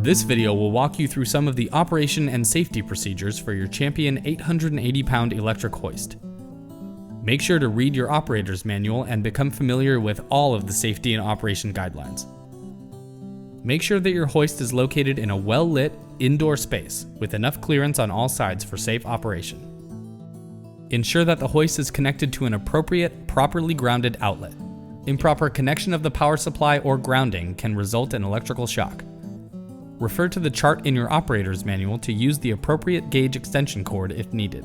This video will walk you through some of the operation and safety procedures for your Champion 880-pound electric hoist. Make sure to read your operator's manual and become familiar with all of the safety and operation guidelines. Make sure that your hoist is located in a well-lit, indoor space with enough clearance on all sides for safe operation. Ensure that the hoist is connected to an appropriate, properly grounded outlet. Improper connection of the power supply or grounding can result in electrical shock. Refer to the chart in your operator's manual to use the appropriate gauge extension cord if needed.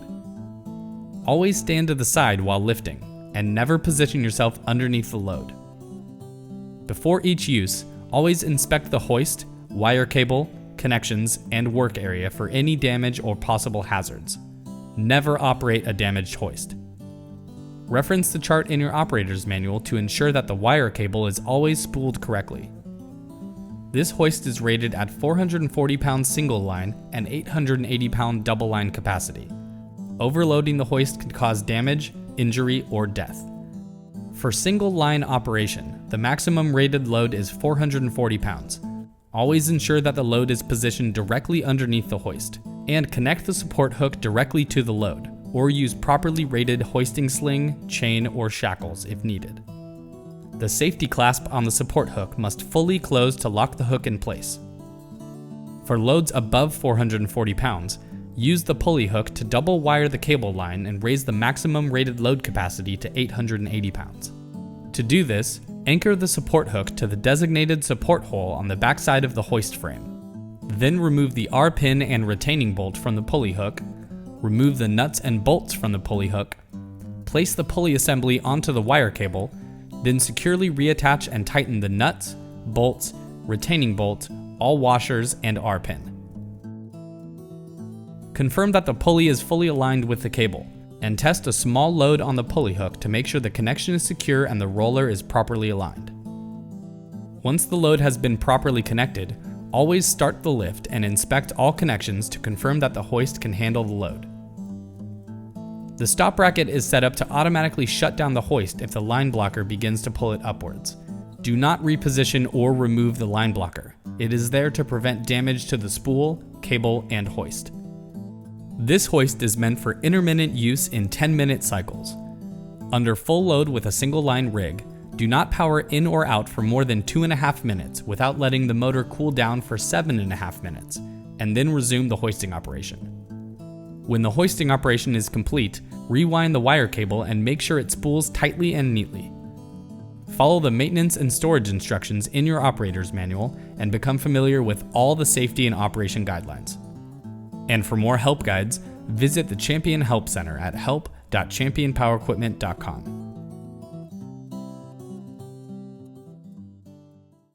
Always stand to the side while lifting, and never position yourself underneath the load. Before each use, always inspect the hoist, wire cable, connections, and work area for any damage or possible hazards. Never operate a damaged hoist. Reference the chart in your operator's manual to ensure that the wire cable is always spooled correctly. This hoist is rated at 440-pound single line and 880-pound double line capacity. Overloading the hoist can cause damage, injury, or death. For single line operation, the maximum rated load is 440 pounds. Always ensure that the load is positioned directly underneath the hoist, and connect the support hook directly to the load, or use properly rated hoisting sling, chain, or shackles if needed. The safety clasp on the support hook must fully close to lock the hook in place. For loads above 440 pounds, use the pulley hook to double wire the cable line and raise the maximum rated load capacity to 880 pounds. To do this, anchor the support hook to the designated support hole on the backside of the hoist frame. Then remove the R-pin and retaining bolt from the pulley hook, remove the nuts and bolts from the pulley hook, place the pulley assembly onto the wire cable, then securely reattach and tighten the nuts, bolts, retaining bolt, all washers, and R-pin. Confirm that the pulley is fully aligned with the cable, and test a small load on the pulley hook to make sure the connection is secure and the roller is properly aligned. Once the load has been properly connected, always start the lift and inspect all connections to confirm that the hoist can handle the load. The stop bracket is set up to automatically shut down the hoist if the line blocker begins to pull it upwards. Do not reposition or remove the line blocker. It is there to prevent damage to the spool, cable, and hoist. This hoist is meant for intermittent use in 10-minute cycles. Under full load with a single line rig, do not power in or out for more than 2.5 minutes without letting the motor cool down for 7.5 minutes, and then resume the hoisting operation. When the hoisting operation is complete, rewind the wire cable and make sure it spools tightly and neatly. Follow the maintenance and storage instructions in your operator's manual and become familiar with all the safety and operation guidelines. And for more help guides, visit the Champion Help Center at help.championpowerequipment.com.